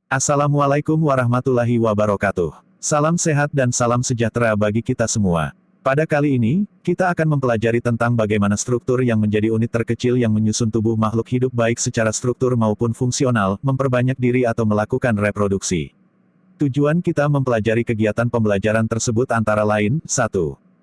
Assalamualaikum warahmatullahi wabarakatuh. Salam sehat dan salam sejahtera bagi kita semua. Pada kali ini, kita akan mempelajari tentang bagaimana struktur yang menjadi unit terkecil yang menyusun tubuh makhluk hidup baik secara struktur maupun fungsional, memperbanyak diri atau melakukan reproduksi. Tujuan kita mempelajari kegiatan pembelajaran tersebut antara lain, 1.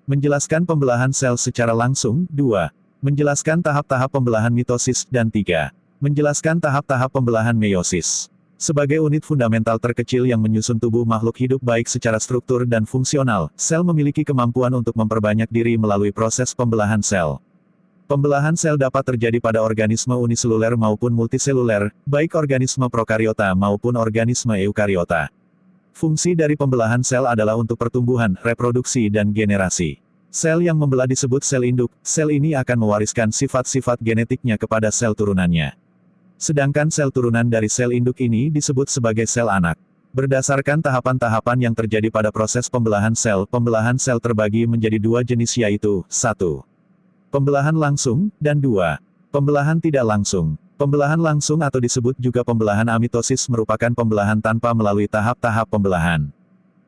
Menjelaskan pembelahan sel secara langsung, 2. Menjelaskan tahap-tahap pembelahan mitosis, dan 3. Menjelaskan tahap-tahap pembelahan meiosis. Sebagai unit fundamental terkecil yang menyusun tubuh makhluk hidup baik secara struktur dan fungsional, sel memiliki kemampuan untuk memperbanyak diri melalui proses pembelahan sel. Pembelahan sel dapat terjadi pada organisme uniseluler maupun multiseluler, baik organisme prokariota maupun organisme eukariota. Fungsi dari pembelahan sel adalah untuk pertumbuhan, reproduksi dan generasi. Sel yang membelah disebut sel induk, sel ini akan mewariskan sifat-sifat genetiknya kepada sel turunannya. Sedangkan sel turunan dari sel induk ini disebut sebagai sel anak. Berdasarkan tahapan-tahapan yang terjadi pada proses pembelahan sel terbagi menjadi dua jenis yaitu, 1. Pembelahan langsung, dan 2. Pembelahan tidak langsung. Pembelahan langsung atau disebut juga pembelahan amitosis merupakan pembelahan tanpa melalui tahap-tahap pembelahan.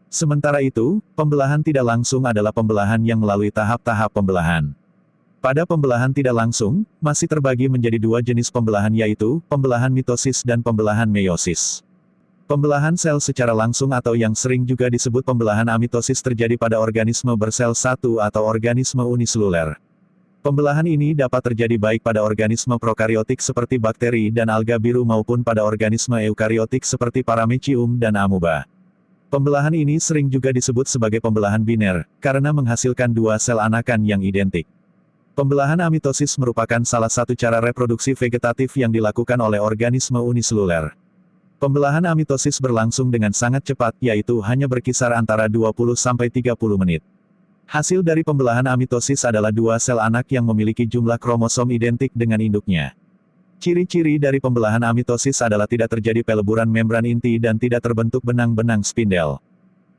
Sementara itu, pembelahan tidak langsung adalah pembelahan yang melalui tahap-tahap pembelahan. Pada pembelahan tidak langsung, masih terbagi menjadi dua jenis pembelahan yaitu, pembelahan mitosis dan pembelahan meiosis. Pembelahan sel secara langsung atau yang sering juga disebut pembelahan amitosis terjadi pada organisme bersel satu atau organisme uniseluler. Pembelahan ini dapat terjadi baik pada organisme prokariotik seperti bakteri dan alga biru maupun pada organisme eukariotik seperti paramecium dan amuba. Pembelahan ini sering juga disebut sebagai pembelahan biner, karena menghasilkan dua sel anakan yang identik. Pembelahan amitosis merupakan salah satu cara reproduksi vegetatif yang dilakukan oleh organisme uniseluler. Pembelahan amitosis berlangsung dengan sangat cepat, yaitu hanya berkisar antara 20-30 menit. Hasil dari pembelahan amitosis adalah dua sel anak yang memiliki jumlah kromosom identik dengan induknya. Ciri-ciri dari pembelahan amitosis adalah tidak terjadi peleburan membran inti dan tidak terbentuk benang-benang spindel.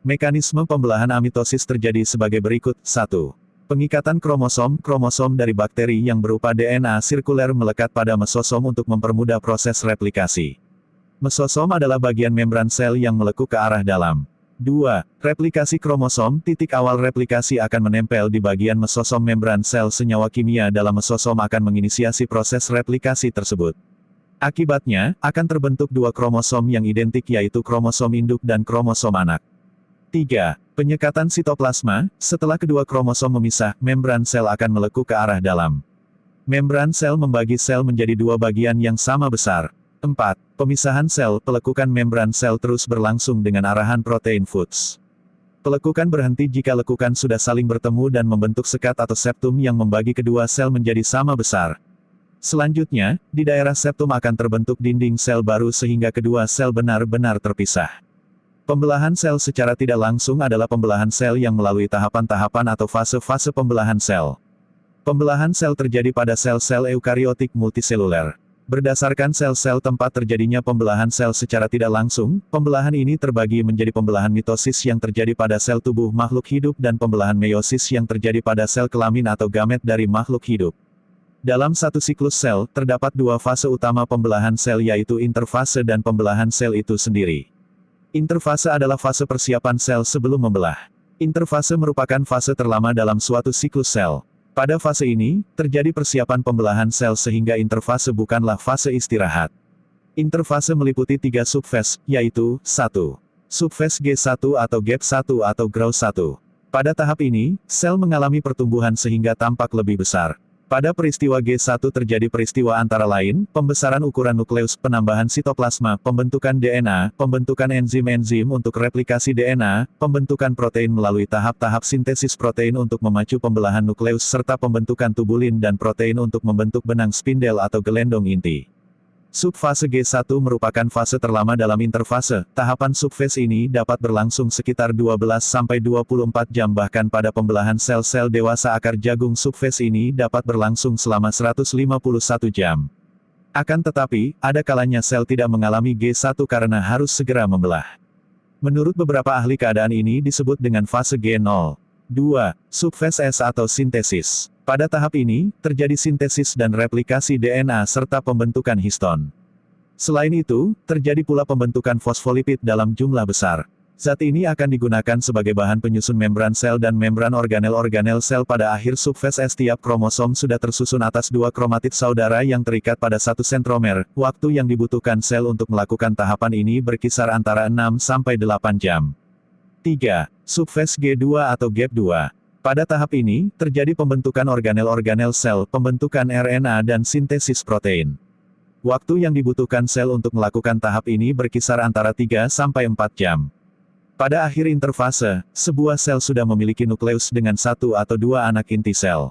Mekanisme pembelahan amitosis terjadi sebagai berikut, 1. Pengikatan kromosom dari bakteri yang berupa DNA sirkuler melekat pada mesosom untuk mempermudah proses replikasi. Mesosom adalah bagian membran sel yang melekuk ke arah dalam. 2. Replikasi kromosom, titik awal replikasi akan menempel di bagian mesosom membran sel senyawa kimia dalam mesosom akan menginisiasi proses replikasi tersebut. Akibatnya, akan terbentuk dua kromosom yang identik yaitu kromosom induk dan kromosom anak. 3. Penyekatan sitoplasma, setelah kedua kromosom memisah, membran sel akan melekuk ke arah dalam. Membran sel membagi sel menjadi dua bagian yang sama besar. 4. Pemisahan sel, pelekukan membran sel terus berlangsung dengan arahan protein foods. Pelekukan berhenti jika lekukan sudah saling bertemu dan membentuk sekat atau septum yang membagi kedua sel menjadi sama besar. Selanjutnya, di daerah septum akan terbentuk dinding sel baru sehingga kedua sel benar-benar terpisah. Pembelahan sel secara tidak langsung adalah pembelahan sel yang melalui tahapan-tahapan atau fase-fase pembelahan sel. Pembelahan sel terjadi pada sel-sel eukariotik multiseluler. Berdasarkan sel-sel tempat terjadinya pembelahan sel secara tidak langsung, pembelahan ini terbagi menjadi pembelahan mitosis yang terjadi pada sel tubuh makhluk hidup dan pembelahan meiosis yang terjadi pada sel kelamin atau gamet dari makhluk hidup. Dalam satu siklus sel, terdapat dua fase utama pembelahan sel yaitu interfase dan pembelahan sel itu sendiri. Interfase adalah fase persiapan sel sebelum membelah. Interfase merupakan fase terlama dalam suatu siklus sel. Pada fase ini, terjadi persiapan pembelahan sel sehingga interfase bukanlah fase istirahat. Interfase meliputi tiga subfase, yaitu, 1. Subfase G1 atau Gap1 atau Growth 1. Pada tahap ini, sel mengalami pertumbuhan sehingga tampak lebih besar. Pada peristiwa G1 terjadi peristiwa antara lain, pembesaran ukuran nukleus, penambahan sitoplasma, pembentukan DNA, pembentukan enzim-enzim untuk replikasi DNA, pembentukan protein melalui tahap-tahap sintesis protein untuk memacu pembelahan nukleus serta pembentukan tubulin dan protein untuk membentuk benang spindel atau gelendong inti. Subfase G1 merupakan fase terlama dalam interfase. Tahapan subfase ini dapat berlangsung sekitar 12-24 jam bahkan pada pembelahan sel-sel dewasa akar jagung subfase ini dapat berlangsung selama 151 jam. Akan tetapi, ada kalanya sel tidak mengalami G1 karena harus segera membelah. Menurut beberapa ahli keadaan ini disebut dengan fase G0. 2. Subfase S atau sintesis. Pada tahap ini, terjadi sintesis dan replikasi DNA serta pembentukan histon. Selain itu, terjadi pula pembentukan fosfolipid dalam jumlah besar. Zat ini akan digunakan sebagai bahan penyusun membran sel dan membran organel-organel sel pada akhir subfase. Setiap kromosom sudah tersusun atas dua kromatid saudara yang terikat pada satu sentromer. Waktu yang dibutuhkan sel untuk melakukan tahapan ini berkisar antara 6 sampai 8 jam. 3. Subfase G2 atau gap 2. Pada tahap ini, terjadi pembentukan organel-organel sel, pembentukan RNA dan sintesis protein. Waktu yang dibutuhkan sel untuk melakukan tahap ini berkisar antara 3 sampai 4 jam. Pada akhir interfase, sebuah sel sudah memiliki nukleus dengan satu atau dua anak inti sel.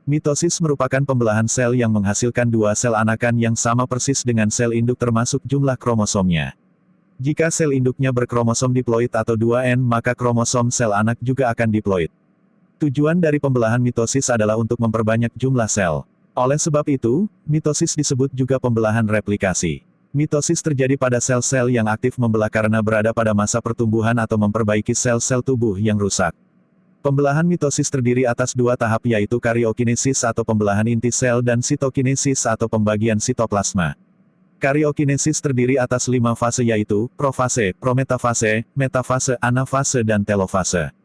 Mitosis merupakan pembelahan sel yang menghasilkan dua sel anakan yang sama persis dengan sel induk termasuk jumlah kromosomnya. Jika sel induknya berkromosom diploid atau 2N, maka kromosom sel anak juga akan diploid. Tujuan dari pembelahan mitosis adalah untuk memperbanyak jumlah sel. Oleh sebab itu, mitosis disebut juga pembelahan replikasi. Mitosis terjadi pada sel-sel yang aktif membelah karena berada pada masa pertumbuhan atau memperbaiki sel-sel tubuh yang rusak. Pembelahan mitosis terdiri atas dua tahap yaitu kariokinesis atau pembelahan inti sel dan sitokinesis atau pembagian sitoplasma. Kariokinesis terdiri atas 5 fase yaitu, profase, prometafase, metafase, anafase dan telofase.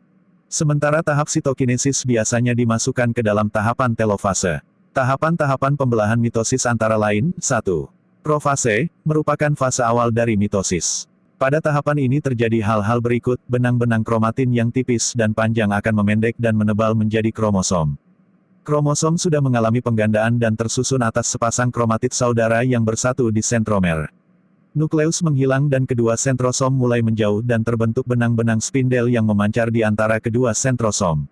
Sementara tahap sitokinesis biasanya dimasukkan ke dalam tahapan telofase. Tahapan-tahapan pembelahan mitosis antara lain, 1. Profase, merupakan fase awal dari mitosis. Pada tahapan ini terjadi hal-hal berikut, benang-benang kromatin yang tipis dan panjang akan memendek dan menebal menjadi kromosom. Kromosom sudah mengalami penggandaan dan tersusun atas sepasang kromatid saudara yang bersatu di sentromer. Nukleus menghilang dan kedua sentrosom mulai menjauh dan terbentuk benang-benang spindel yang memancar di antara kedua sentrosom.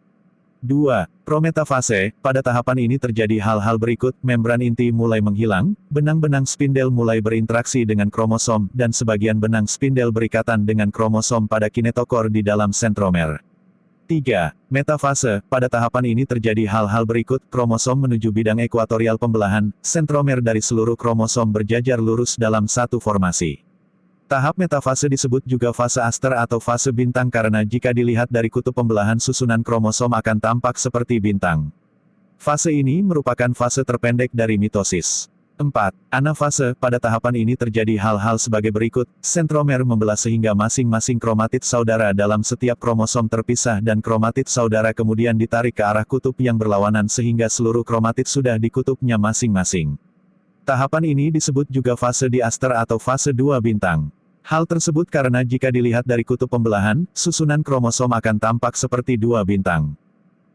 2. Prometafase, pada tahapan ini terjadi hal-hal berikut, membran inti mulai menghilang, benang-benang spindel mulai berinteraksi dengan kromosom, dan sebagian benang spindel berikatan dengan kromosom pada kinetokor di dalam sentromer. 3. Metafase, pada tahapan ini terjadi hal-hal berikut, kromosom menuju bidang ekuatorial pembelahan, sentromer dari seluruh kromosom berjajar lurus dalam satu formasi. Tahap metafase disebut juga fase aster atau fase bintang karena jika dilihat dari kutub pembelahan susunan kromosom akan tampak seperti bintang. Fase ini merupakan fase terpendek dari mitosis. 4. Anafase, pada tahapan ini terjadi hal-hal sebagai berikut, sentromer membelah sehingga masing-masing kromatid saudara dalam setiap kromosom terpisah dan kromatid saudara kemudian ditarik ke arah kutub yang berlawanan sehingga seluruh kromatid sudah di kutubnya masing-masing. Tahapan ini disebut juga fase diaster atau fase 2 bintang. Hal tersebut karena jika dilihat dari kutub pembelahan, susunan kromosom akan tampak seperti 2 bintang.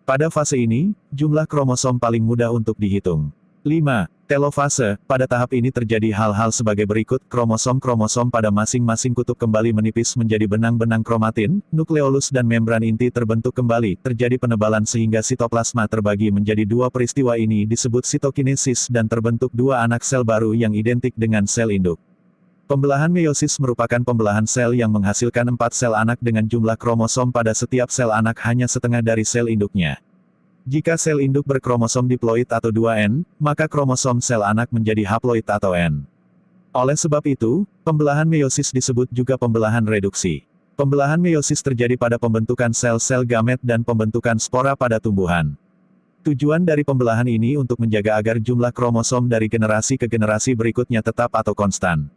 Pada fase ini, jumlah kromosom paling mudah untuk dihitung. 5. Telofase, pada tahap ini terjadi hal-hal sebagai berikut, kromosom-kromosom pada masing-masing kutub kembali menipis menjadi benang-benang kromatin, nukleolus dan membran inti terbentuk kembali, terjadi penebalan sehingga sitoplasma terbagi menjadi 2 peristiwa ini disebut sitokinesis dan terbentuk 2 anak sel baru yang identik dengan sel induk. Pembelahan meiosis merupakan pembelahan sel yang menghasilkan 4 sel anak dengan jumlah kromosom pada setiap sel anak hanya setengah dari sel induknya. Jika sel induk berkromosom diploid atau 2N, maka kromosom sel anak menjadi haploid atau N. Oleh sebab itu, pembelahan meiosis disebut juga pembelahan reduksi. Pembelahan meiosis terjadi pada pembentukan sel-sel gamet dan pembentukan spora pada tumbuhan. Tujuan dari pembelahan ini untuk menjaga agar jumlah kromosom dari generasi ke generasi berikutnya tetap atau konstan.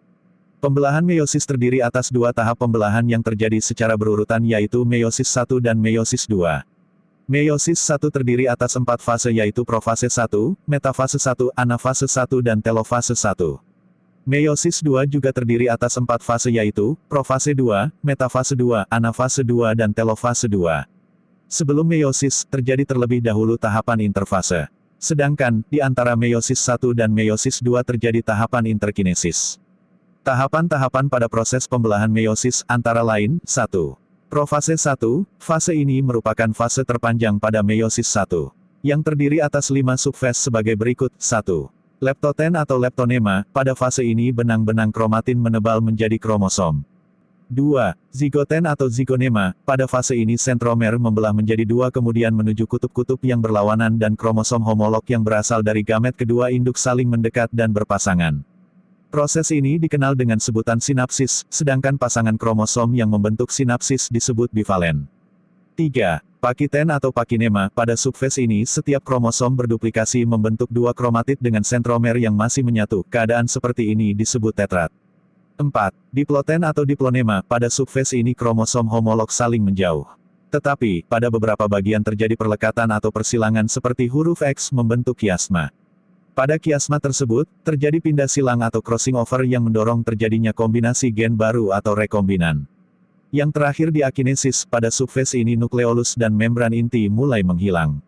Pembelahan meiosis terdiri atas 2 tahap pembelahan yang terjadi secara berurutan yaitu meiosis 1 dan meiosis 2. Meiosis 1 terdiri atas 4 fase yaitu profase 1, metafase 1, anafase 1 dan telofase 1. Meiosis 2 juga terdiri atas 4 fase yaitu, profase 2, metafase 2, anafase 2 dan telofase 2. Sebelum meiosis, terjadi terlebih dahulu tahapan interfase. Sedangkan, di antara meiosis 1 dan meiosis 2 terjadi tahapan interkinesis. Tahapan-tahapan pada proses pembelahan meiosis antara lain, 1. Profase 1, fase ini merupakan fase terpanjang pada meiosis 1. Yang terdiri atas 5 subfase sebagai berikut, 1. Leptoten atau leptonema, pada fase ini benang-benang kromatin menebal menjadi kromosom. 2. Zigoten atau zigonema, pada fase ini sentromer membelah menjadi 2 kemudian menuju kutub-kutub yang berlawanan dan kromosom homolog yang berasal dari gamet kedua induk saling mendekat dan berpasangan. Proses ini dikenal dengan sebutan sinapsis, sedangkan pasangan kromosom yang membentuk sinapsis disebut bivalen. 3. Pakiten atau pakinema. Pada subfase ini setiap kromosom berduplikasi membentuk dua kromatid dengan sentromer yang masih menyatu. Keadaan seperti ini disebut tetrad. 4. Diploten atau diplonema. Pada subfase ini kromosom homolog saling menjauh. Tetapi, pada beberapa bagian terjadi perlekatan atau persilangan seperti huruf X membentuk kiasma. Pada kiasma tersebut, terjadi pindah silang atau crossing over yang mendorong terjadinya kombinasi gen baru atau rekombinan. Yang terakhir di akinesis, pada subfase ini nukleolus dan membran inti mulai menghilang.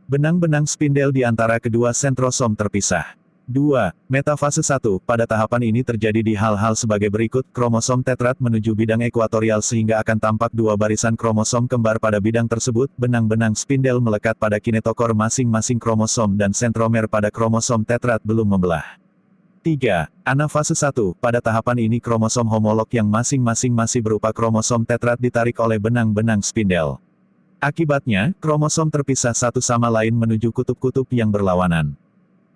Benang-benang spindel di antara kedua sentrosom terpisah. 2. Metafase 1. Pada tahapan ini terjadi di hal-hal sebagai berikut, kromosom tetrad menuju bidang ekuatorial sehingga akan tampak dua barisan kromosom kembar pada bidang tersebut, benang-benang spindel melekat pada kinetokor masing-masing kromosom dan sentromer pada kromosom tetrad belum membelah. 3. Anafase 1. Pada tahapan ini kromosom homolog yang masing-masing masih berupa kromosom tetrad ditarik oleh benang-benang spindel. Akibatnya, kromosom terpisah satu sama lain menuju kutub-kutub yang berlawanan.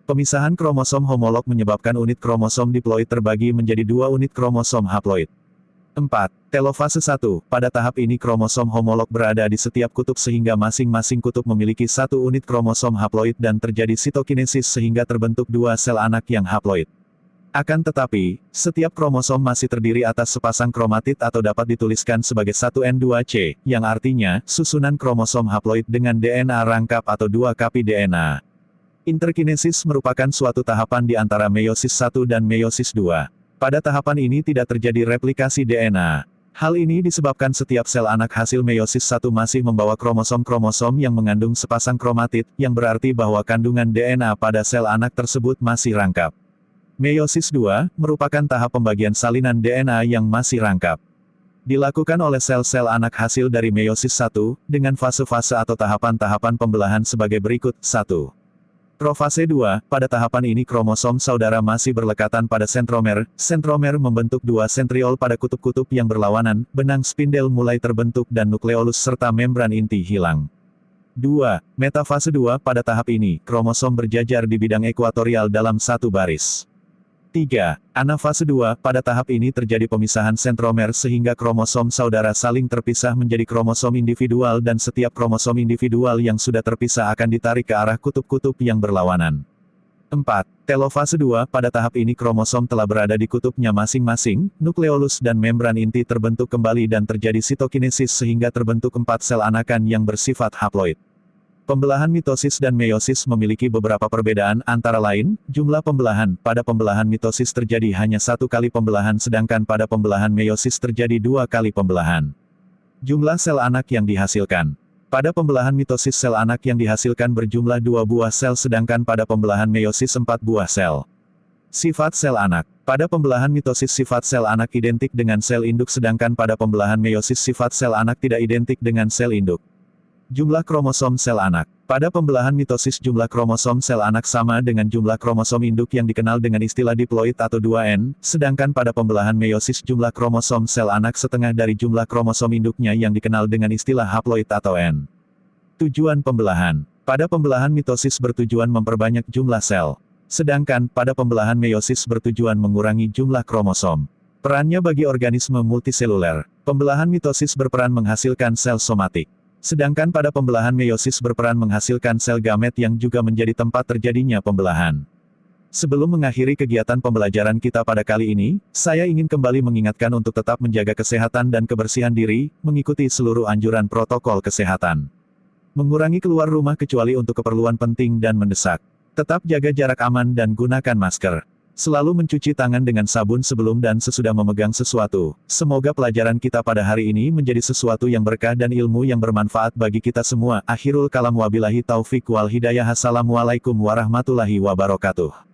Pemisahan kromosom homolog menyebabkan unit kromosom diploid terbagi menjadi dua unit kromosom haploid. 4. Telofase 1. Pada tahap ini kromosom homolog berada di setiap kutub sehingga masing-masing kutub memiliki satu unit kromosom haploid dan terjadi sitokinesis sehingga terbentuk dua sel anak yang haploid. Akan tetapi, setiap kromosom masih terdiri atas sepasang kromatid atau dapat dituliskan sebagai 1N2C, yang artinya, susunan kromosom haploid dengan DNA rangkap atau 2 kapi DNA. Interkinesis merupakan suatu tahapan di antara meiosis 1 dan meiosis 2. Pada tahapan ini tidak terjadi replikasi DNA. Hal ini disebabkan setiap sel anak hasil meiosis 1 masih membawa kromosom-kromosom yang mengandung sepasang kromatid, yang berarti bahwa kandungan DNA pada sel anak tersebut masih rangkap. Meiosis 2 merupakan tahap pembagian salinan DNA yang masih rangkap. Dilakukan oleh sel-sel anak hasil dari meiosis 1, dengan fase-fase atau tahapan-tahapan pembelahan sebagai berikut. 1. Profase 2, pada tahapan ini kromosom saudara masih berlekatan pada sentromer, sentromer membentuk dua sentriol pada kutub-kutub yang berlawanan, benang spindel mulai terbentuk dan nukleolus serta membran inti hilang. 2. Metafase 2, pada tahap ini, kromosom berjajar di bidang ekuatorial dalam satu baris. 3. Anafase 2, pada tahap ini terjadi pemisahan sentromer sehingga kromosom saudara saling terpisah menjadi kromosom individual dan setiap kromosom individual yang sudah terpisah akan ditarik ke arah kutub-kutub yang berlawanan. 4. Telofase 2, pada tahap ini kromosom telah berada di kutubnya masing-masing, nukleolus dan membran inti terbentuk kembali dan terjadi sitokinesis sehingga terbentuk 4 sel anakan yang bersifat haploid. Pembelahan mitosis dan meiosis memiliki beberapa perbedaan, antara lain, jumlah pembelahan. Pada pembelahan mitosis terjadi hanya 1 kali pembelahan sedangkan pada pembelahan meiosis terjadi 2 kali pembelahan. Jumlah sel anak yang dihasilkan. Pada pembelahan mitosis sel anak yang dihasilkan berjumlah 2 buah sel sedangkan pada pembelahan meiosis 4 buah sel. Sifat sel anak. Pada pembelahan mitosis sifat sel anak identik dengan sel induk sedangkan pada pembelahan meiosis sifat sel anak tidak identik dengan sel induk. Jumlah kromosom sel anak. Pada pembelahan mitosis jumlah kromosom sel anak sama dengan jumlah kromosom induk yang dikenal dengan istilah diploid atau 2N, sedangkan pada pembelahan meiosis jumlah kromosom sel anak setengah dari jumlah kromosom induknya yang dikenal dengan istilah haploid atau N. Tujuan pembelahan. Pada pembelahan mitosis bertujuan memperbanyak jumlah sel. Sedangkan, pada pembelahan meiosis bertujuan mengurangi jumlah kromosom. Perannya bagi organisme multiseluler. Pembelahan mitosis berperan menghasilkan sel somatik. Sedangkan pada pembelahan meiosis berperan menghasilkan sel gamet yang juga menjadi tempat terjadinya pembelahan. Sebelum mengakhiri kegiatan pembelajaran kita pada kali ini, saya ingin kembali mengingatkan untuk tetap menjaga kesehatan dan kebersihan diri, mengikuti seluruh anjuran protokol kesehatan. Mengurangi keluar rumah kecuali untuk keperluan penting dan mendesak. Tetap jaga jarak aman dan gunakan masker. Selalu mencuci tangan dengan sabun sebelum dan sesudah memegang sesuatu. Semoga pelajaran kita pada hari ini menjadi sesuatu yang berkah dan ilmu yang bermanfaat bagi kita semua. Akhirul kalam wabillahi taufik wal hidayah. Assalamualaikum warahmatullahi wabarakatuh.